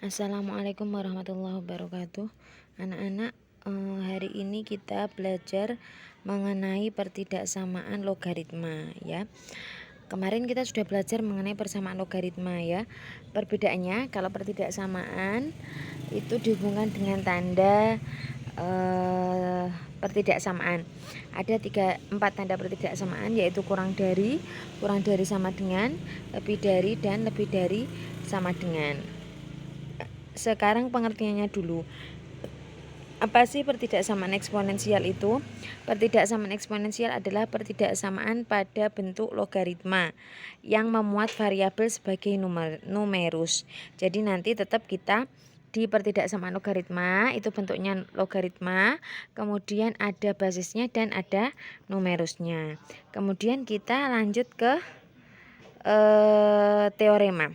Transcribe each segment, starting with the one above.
Assalamualaikum warahmatullahi wabarakatuh. Anak-anak, hari ini kita belajar mengenai pertidaksamaan logaritma ya. Kemarin kita sudah belajar mengenai persamaan logaritma ya. Perbedaannya kalau pertidaksamaan itu dihubungkan dengan tanda pertidaksamaan. Ada 4 tanda pertidaksamaan, yaitu kurang dari sama dengan, lebih dari, dan lebih dari sama dengan. Sekarang pengertiannya dulu. Apa sih pertidaksamaan eksponensial itu? Pertidaksamaan eksponensial adalah pertidaksamaan pada bentuk logaritma yang memuat variabel sebagai numerus. Jadi nanti tetap kita di pertidaksamaan logaritma itu bentuknya logaritma, kemudian ada basisnya dan ada numerusnya. Kemudian kita lanjut ke teorema.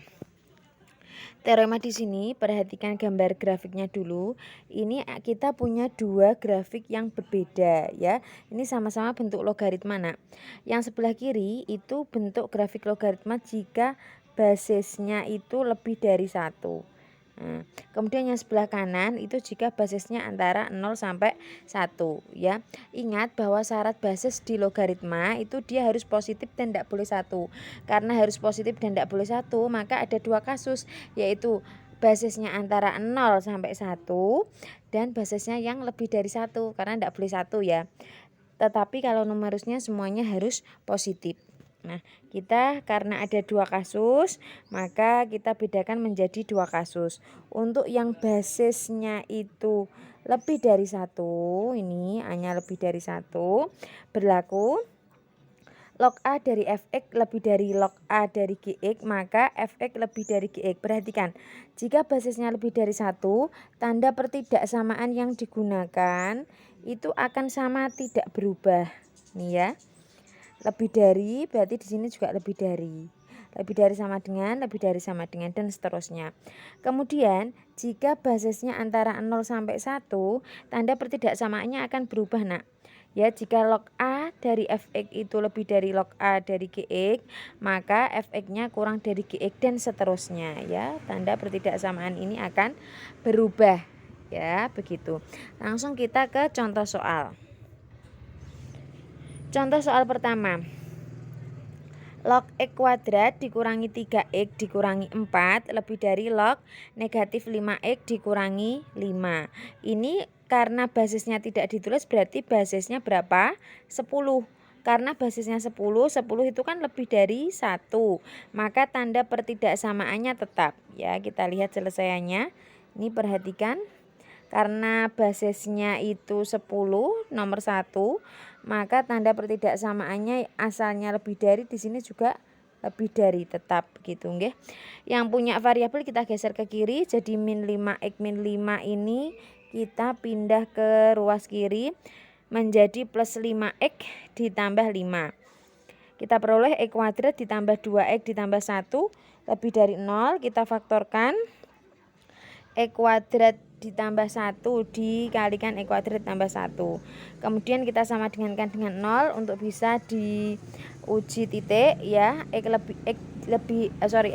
Teorema di sini, perhatikan gambar grafiknya dulu. Ini kita punya dua grafik yang berbeda ya. Ini sama-sama bentuk logaritma, Nak. Yang sebelah kiri itu bentuk grafik logaritma jika basisnya itu lebih dari 1. Nah, kemudian yang sebelah kanan itu jika basisnya antara 0 sampai 1 ya. Ingat bahwa syarat basis di logaritma itu dia harus positif dan tidak boleh 1. Karena harus positif dan tidak boleh 1, maka ada dua kasus, yaitu basisnya antara 0 sampai 1 dan basisnya yang lebih dari 1, karena tidak boleh 1 ya. Tetapi kalau numerusnya semuanya harus positif. Nah, kita karena ada dua kasus, maka kita bedakan menjadi dua kasus. Untuk yang basisnya itu lebih dari 1, ini hanya lebih dari 1, berlaku log A dari Fx lebih dari log A dari Gx, maka Fx lebih dari Gx. Perhatikan, jika basisnya lebih dari 1, tanda pertidaksamaan yang digunakan itu akan sama, tidak berubah. Nih ya. Lebih dari berarti di sini juga lebih dari. Lebih dari sama dengan, lebih dari sama dengan, dan seterusnya. Kemudian, jika basisnya antara 0 sampai 1, tanda pertidaksamaannya akan berubah, Nak. Ya, jika log A dari Fx itu lebih dari log A dari Gx, maka Fx-nya kurang dari Gx, dan seterusnya ya. Tanda pertidaksamaan ini akan berubah. Ya, begitu. Langsung kita ke contoh soal. Contoh soal pertama. Log X kuadrat dikurangi 3X dikurangi 4 lebih dari log negatif 5X dikurangi 5. Ini karena basisnya tidak ditulis, berarti basisnya berapa? 10. Karena basisnya 10 itu kan lebih dari 1. Maka tanda pertidaksamaannya tetap. Ya, kita lihat selesaiannya. Ini perhatikan. Karena basisnya itu 10 nomor 1, maka tanda pertidaksamaannya asalnya lebih dari, di sini juga lebih dari, tetap gitu nggih. Yang punya variabel kita geser ke kiri, jadi min 5x min 5 ini kita pindah ke ruas kiri menjadi plus 5x ditambah 5. Kita peroleh x kuadrat ditambah 2x ditambah 1 lebih dari 0, kita faktorkan. X kuadrat ditambah 1 dikalikan X kuadrat ditambah 1. Kemudian kita sama dengan 0 untuk bisa diuji titik ya. X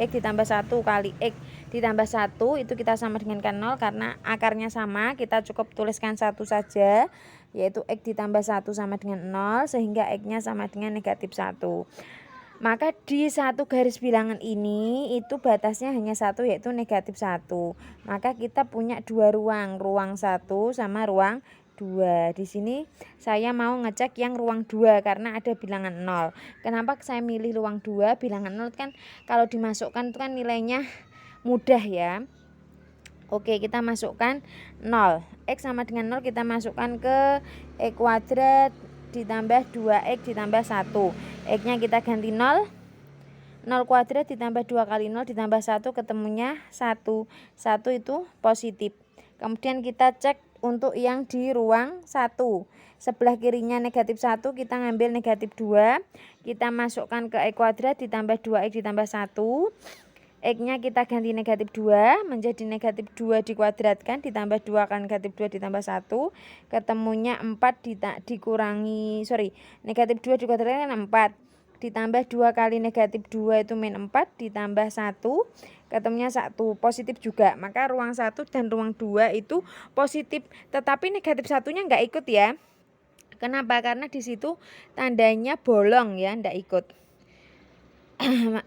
ditambah 1 kali X ditambah 1 itu kita sama dengan 0, karena akarnya sama, kita cukup tuliskan 1 saja, yaitu X ditambah 1 sama dengan 0, sehingga X-nya sama dengan negatif 1. Maka di satu garis bilangan ini itu batasnya hanya 1, yaitu negatif 1. Maka kita punya dua ruang, ruang 1 sama ruang 2. Di sini saya mau ngecek yang ruang 2 karena ada bilangan 0. Kenapa saya milih ruang 2? Bilangan 0 kan kalau dimasukkan itu kan nilainya mudah ya. Oke, kita masukkan 0. X sama dengan 0 kita masukkan ke X kuadrat ditambah 2x ditambah 1. X-nya kita ganti 0. 0 kuadrat ditambah 2 kali 0 ditambah 1 ketemunya 1. 1 itu positif. Kemudian kita cek untuk yang di ruang 1. Sebelah kirinya negatif 1, kita ngambil negatif 2. Kita masukkan ke X kuadrat ditambah 2x ditambah 1. X-nya kita ganti negatif 2 menjadi negatif 2 dikuadratkan ditambah 2 kali negatif 2 ditambah 1. Ketemunya 4 negatif 2 dikuadratkan 4. ditambah 2 kali negatif 2 itu min 4 ditambah 1 ketemunya 1 positif juga, maka ruang 1 dan ruang 2 itu positif, tetapi negatif satunya enggak ikut ya. Kenapa? Karena di situ tandanya bolong ya, enggak ikut.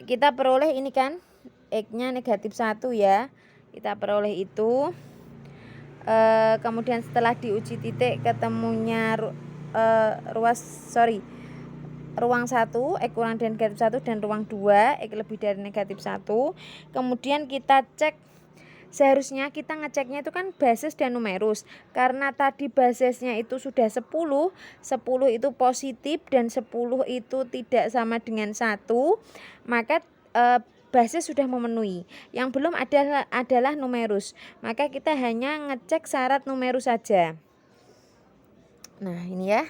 Kita peroleh ini kan X-nya negatif 1 ya, kita peroleh itu. Kemudian setelah diuji titik ketemunya ruang 1 X kurang dari negatif 1 dan ruang 2 X lebih dari negatif 1. Kemudian kita cek, seharusnya kita ngeceknya itu kan basis dan numerus. Karena tadi basisnya itu sudah 10 itu positif dan 10 itu tidak sama dengan 1, maka basis sudah memenuhi. Yang belum adalah numerus. Maka kita hanya ngecek syarat numerus saja. Nah, ini ya.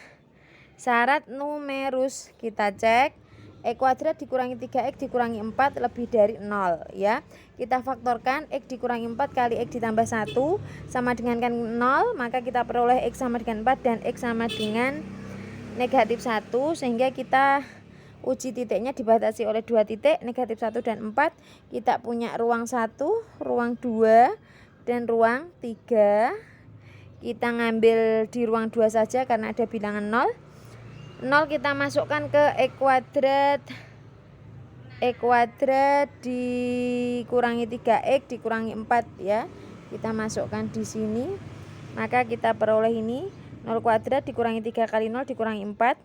Syarat numerus kita cek X kuadrat dikurangi 3X dikurangi 4 lebih dari 0 ya. Kita faktorkan X dikurangi 4 kali X ditambah 1 sama dengan kan 0, maka kita peroleh X sama dengan 4 dan X sama dengan negatif 1, sehingga kita uji titiknya dibatasi oleh 2 titik, negatif 1 dan 4. Kita punya ruang 1, ruang 2, dan ruang 3. Kita ngambil di ruang 2 saja karena ada bilangan 0. 0 kita masukkan ke X kuadrat dikurangi 3X dikurangi 4 ya. Kita masukkan di sini. Maka kita peroleh ini 0 kuadrat dikurangi 3 kali 0 dikurangi 4.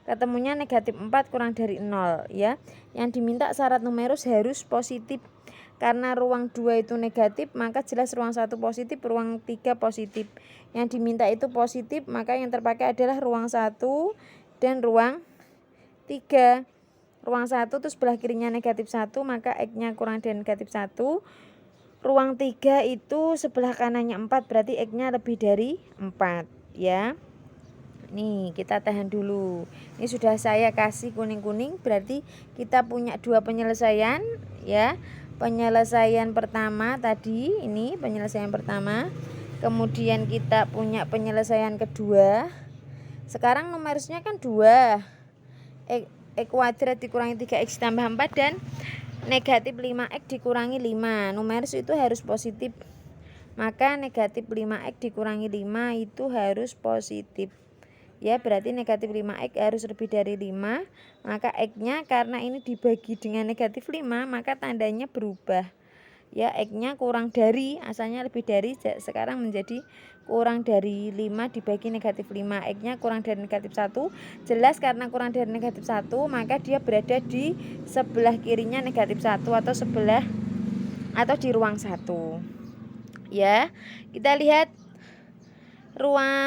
Ketemunya negatif 4 kurang dari 0 ya. Yang diminta syarat numerus harus positif. Karena ruang 2 itu negatif, maka jelas ruang 1 positif, ruang 3 positif. Yang diminta itu positif, maka yang terpakai adalah ruang 1 dan ruang 3. Ruang 1 itu sebelah kirinya negatif 1, maka X-nya kurang dari negatif 1. Ruang 3 itu sebelah kanannya 4, berarti X-nya lebih dari 4 ya. Nih, kita tahan dulu. Ini sudah saya kasih kuning-kuning, berarti kita punya 2 penyelesaian ya. Penyelesaian pertama tadi, ini penyelesaian pertama. Kemudian kita punya penyelesaian kedua. Sekarang numerusnya kan 2. X kuadrat dikurangi 3X tambah 4 dan negatif 5X dikurangi 5. Numerus itu harus positif. Maka negatif 5X dikurangi 5 itu harus positif. Ya, berarti negatif 5X harus lebih dari 5. Maka X-nya karena ini dibagi dengan negatif 5, maka tandanya berubah. Ya, X-nya kurang dari, asalnya lebih dari, sekarang menjadi kurang dari 5 dibagi negatif 5. X-nya kurang dari negatif 1. Jelas karena kurang dari negatif 1, maka dia berada di sebelah kirinya negatif 1 atau di ruang 1. Ya, kita lihat ruang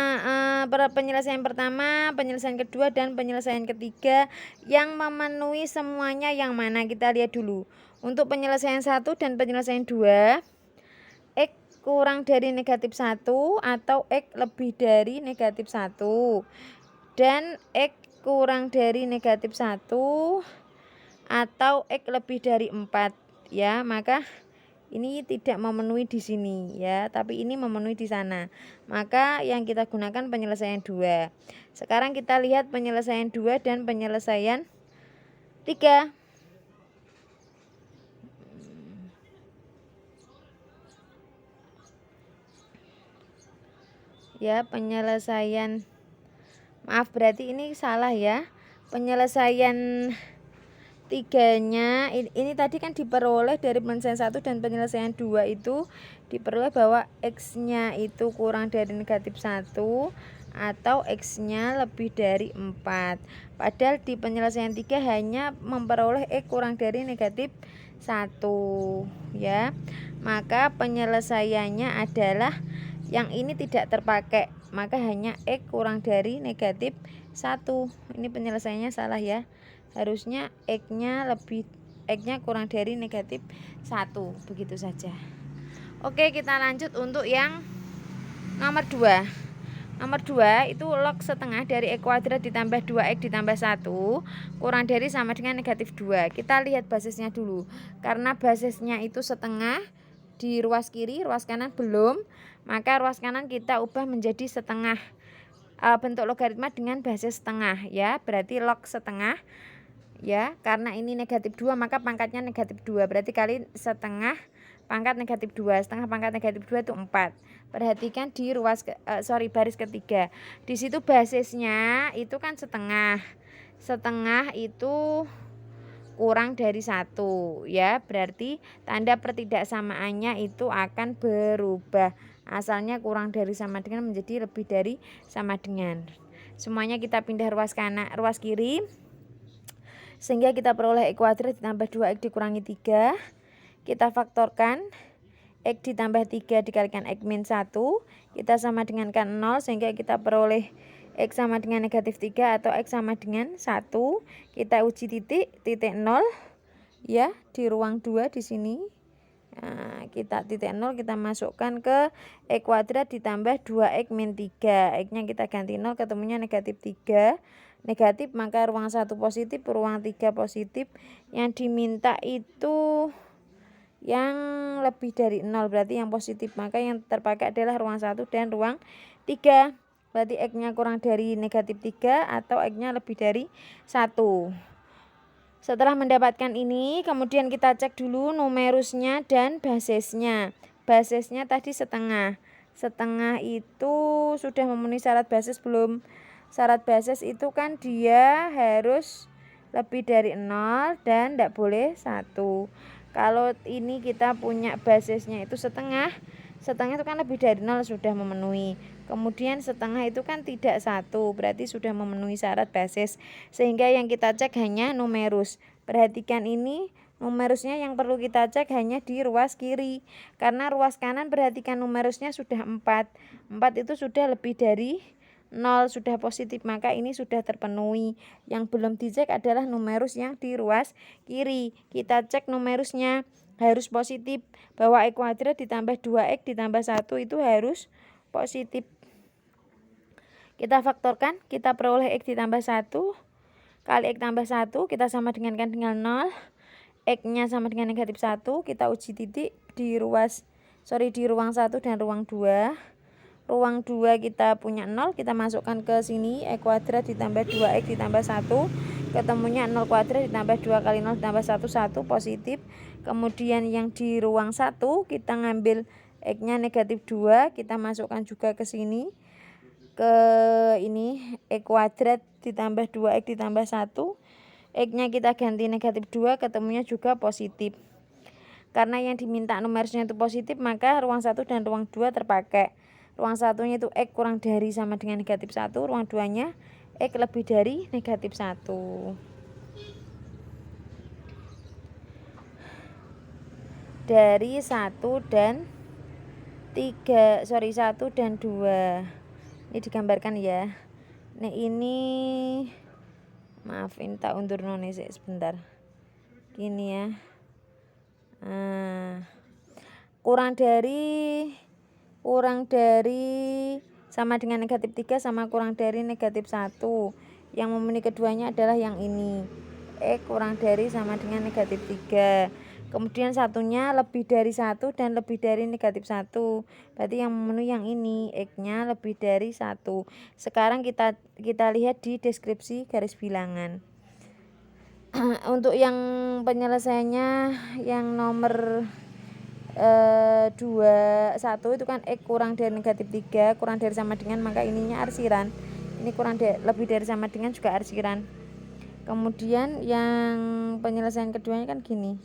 penyelesaian pertama, penyelesaian kedua, dan penyelesaian ketiga yang memenuhi semuanya yang mana. Kita lihat dulu. Untuk penyelesaian 1 dan penyelesaian 2, X kurang dari negatif 1 atau X lebih dari negatif 1 dan X kurang dari negatif 1 atau X lebih dari 4 ya. Maka ini tidak memenuhi di sini ya, tapi ini memenuhi di sana. Maka yang kita gunakan penyelesaian 2. Sekarang kita lihat penyelesaian 2 dan penyelesaian 3. Ya, penyelesaian, maaf berarti ini salah ya. Penyelesaian 3-nya ini tadi kan diperoleh dari penyelesaian 1 dan penyelesaian 2 itu diperoleh bahwa X-nya itu kurang dari negatif 1 atau X-nya lebih dari 4. Padahal di penyelesaian 3 hanya memperoleh X kurang dari negatif 1 ya. Maka penyelesaiannya adalah yang ini tidak terpakai, maka hanya X kurang dari negatif 1. Ini penyelesaiannya salah ya. Harusnya X-nya kurang dari negatif 1. Begitu saja. Oke, kita lanjut untuk yang nomor 2. Nomor 2 itu log setengah dari X kuadrat ditambah 2X ditambah 1 kurang dari sama dengan negatif 2. Kita lihat basisnya dulu. Karena basisnya itu setengah di ruas kiri, ruas kanan belum, maka ruas kanan kita ubah menjadi setengah. Bentuk logaritma dengan basis setengah ya, berarti log setengah ya, karena ini negatif 2 maka pangkatnya negatif 2, berarti kali setengah pangkat negatif 2, setengah pangkat negatif 2 itu 4. Perhatikan di baris ketiga, di situ basisnya itu kan setengah, setengah itu kurang dari 1 ya, berarti tanda pertidaksamaannya itu akan berubah, asalnya kurang dari sama dengan menjadi lebih dari sama dengan. Semuanya kita pindah ruas kiri, sehingga kita peroleh X kuadrat ditambah 2X dikurangi 3. Kita faktorkan, X ditambah 3 dikalikan X min 1, kita sama dengan kan 0, sehingga kita peroleh X sama dengan negatif 3 atau X sama dengan 1. Kita uji titik 0 ya, di ruang 2 di sini. Nah, kita titik 0 kita masukkan ke X kuadrat ditambah 2X min 3. X-nya kita ganti 0, ketemunya negatif 3. Negatif maka ruang 1 positif, ruang 3 positif. Yang diminta itu yang lebih dari 0, berarti yang positif, maka yang terpakai adalah ruang 1 dan ruang 3. Berarti X-nya kurang dari negatif 3 atau X-nya lebih dari 1. Setelah mendapatkan ini, kemudian kita cek dulu numerusnya dan basisnya. Basisnya tadi setengah. Setengah itu sudah memenuhi syarat basis belum? Syarat basis itu kan dia harus lebih dari 0 dan tidak boleh 1. Kalau ini kita punya basisnya itu setengah, setengah itu kan lebih dari 0 sudah memenuhi. Kemudian setengah itu kan tidak 1, berarti sudah memenuhi syarat basis. Sehingga yang kita cek hanya numerus. Perhatikan ini, numerusnya yang perlu kita cek hanya di ruas kiri. Karena ruas kanan perhatikan numerusnya sudah 4. 4 itu sudah lebih dari 0, sudah positif, maka ini sudah terpenuhi. Yang belum dicek adalah numerus yang di ruas kiri. Kita cek numerusnya harus positif, bahwa X kuadrat ditambah 2X ditambah 1 itu harus positif. Kita faktorkan, kita peroleh X ditambah 1 kali X tambah 1, kita sama dengan 0. X-nya sama dengan negatif 1, kita uji titik di ruang 1 dan ruang 2. Ruang 2 kita punya 0, kita masukkan ke sini, X kuadrat ditambah 2X ditambah 1, ketemunya 0 kuadrat ditambah 2 kali 0 ditambah 1, 1 positif. Kemudian yang di ruang 1 kita ngambil X-nya negatif 2, kita masukkan juga ke sini, ke ini, X kuadrat ditambah 2X ditambah 1, X-nya kita ganti negatif 2, ketemunya juga positif. Karena yang diminta numerusnya itu positif, maka ruang 1 dan ruang 2 terpakai. Ruang 1-nya itu X kurang dari sama dengan negatif 1, ruang 2-nya X lebih dari negatif 1. Dari 1 dan 2. Ini digambarkan ya. Nah ini, maafin tak undur noni sebentar. Gini ya. Kurang dari sama dengan negatif 3 sama kurang dari negatif 1. Yang memenuhi keduanya adalah yang ini. X kurang dari sama dengan negatif 3. Kemudian satunya lebih dari 1 dan lebih dari negatif 1. Berarti yang memenuhi yang ini, X-nya lebih dari 1. Sekarang kita lihat di deskripsi garis bilangan. Untuk yang penyelesaiannya yang nomor 1 itu kan X kurang dari negatif 3, kurang dari sama dengan, maka ininya arsiran. Ini lebih dari sama dengan juga arsiran. Kemudian yang penyelesaian keduanya kan gini,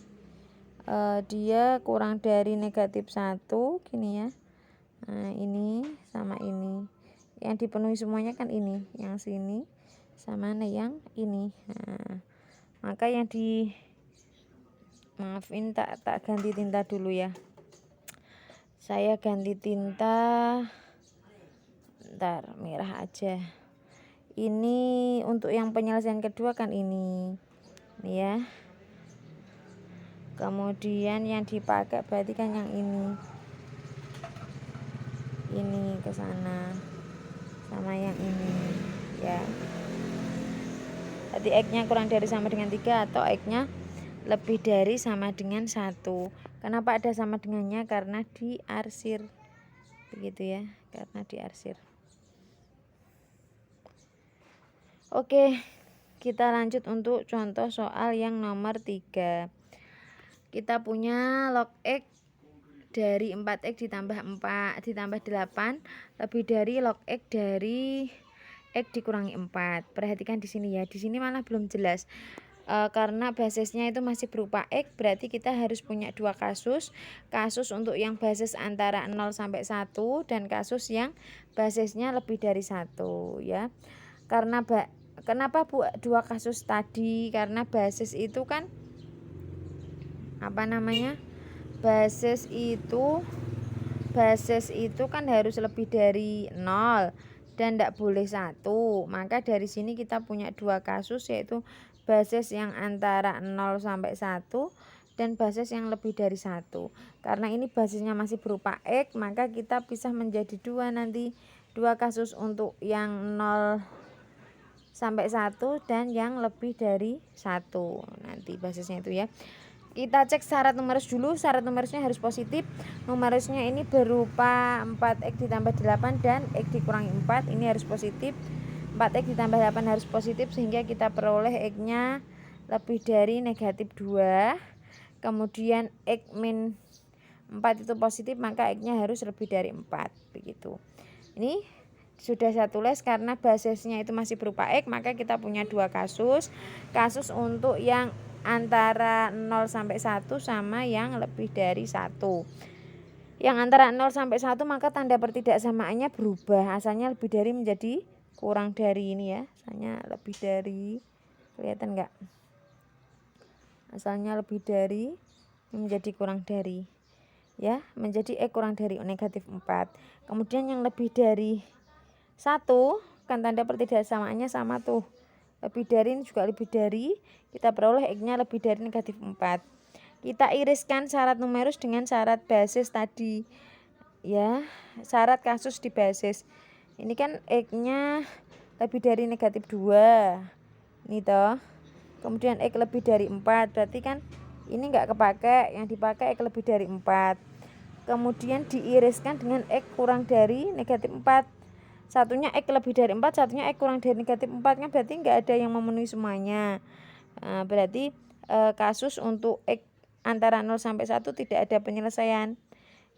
dia kurang dari negatif 1 gini ya. Nah ini sama ini, yang dipenuhi semuanya kan ini, yang sini sama yang ini. Nah, maka yang maafin tak ganti tinta dulu ya, saya ganti tinta, bentar, merah aja. Ini untuk yang penyelesaian kedua kan ini ya. Kemudian yang dipakai berarti kan yang ini ke sana sama yang ini ya. Jadi X-nya kurang dari sama dengan 3 atau X-nya lebih dari sama dengan 1. Kenapa ada sama dengannya? Karena diarsir. Begitu ya, karena diarsir. Oke. Kita lanjut untuk contoh soal yang nomor 3. Kita punya log X dari 4X ditambah 8 lebih dari log X dari X dikurangi 4. Perhatikan di sini ya. Di sini malah belum jelas. Karena basisnya itu masih berupa X, berarti kita harus punya dua kasus. Kasus untuk yang basis antara 0 sampai 1 dan kasus yang basisnya lebih dari 1 ya. Kenapa dua kasus tadi? Karena basis itu kan basis itu kan harus lebih dari 0 dan tidak boleh 1. Maka dari sini kita punya dua kasus, yaitu basis yang antara 0 sampai 1 dan basis yang lebih dari 1. Karena ini basisnya masih berupa X, maka kita pisah menjadi dua nanti. Dua kasus untuk yang 0 sampai 1 dan yang lebih dari 1 nanti basisnya itu ya. Kita cek syarat numeros dulu. Syarat numerosnya harus positif. Numerosnya ini berupa 4X ditambah 8 dan X dikurangi 4. Ini harus positif. 4X ditambah 8 harus positif, sehingga kita peroleh X-nya lebih dari negatif 2. Kemudian X min 4 itu positif, maka X-nya harus lebih dari 4. Begitu. Ini sudah saya tulis karena basisnya itu masih berupa X, maka kita punya dua kasus. Kasus untuk yang antara 0 sampai 1 sama yang lebih dari 1. Yang antara 0 sampai 1 maka tanda pertidaksamaannya berubah. Asalnya lebih dari menjadi kurang dari, ini ya. Asalnya lebih dari, kelihatan enggak? Asalnya lebih dari menjadi kurang dari. Ya, menjadi X kurang dari negatif 4. Kemudian yang lebih dari 1 kan tanda pertidaksamaannya sama tuh. Lebih dari ini juga lebih dari, kita peroleh X-nya lebih dari negatif 4. Kita iriskan syarat numeros dengan syarat basis tadi. Ya, syarat kasus di basis. Ini kan X-nya lebih dari negatif 2. Ini toh. Kemudian X lebih dari 4, berarti kan ini enggak kepakai, yang dipakai X lebih dari 4. Kemudian diiriskan dengan X kurang dari negatif 4. Satunya X lebih dari 4, satunya X kurang dari negatif 4, kan berarti enggak ada yang memenuhi semuanya. Berarti kasus untuk X antara 0 sampai 1 tidak ada penyelesaian.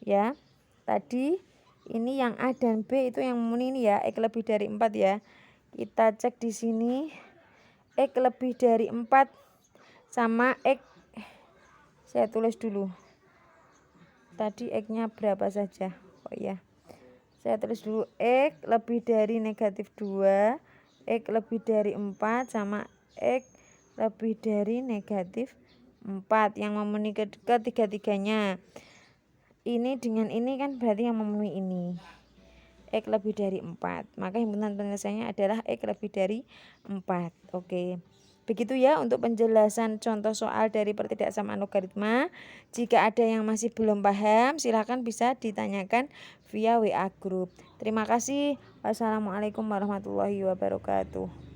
Ya. Tadi ini yang A dan B itu yang memenuhi ini ya, X lebih dari 4 ya. Kita cek di sini X lebih dari 4 sama X, saya tulis dulu. Tadi X-nya berapa saja? Oh iya. Saya tulis dulu X lebih dari negatif 2, X lebih dari 4, sama X lebih dari negatif 4. Yang memenuhi ketiga-tiganya. Ini dengan ini kan berarti yang memenuhi ini. X lebih dari 4. Maka himpunan penyelesaiannya adalah X lebih dari 4. Oke. Begitu ya untuk penjelasan contoh soal dari pertidaksamaan logaritma. Jika ada yang masih belum paham, silakan bisa ditanyakan via WA group. Terima kasih. Wassalamualaikum warahmatullahi wabarakatuh.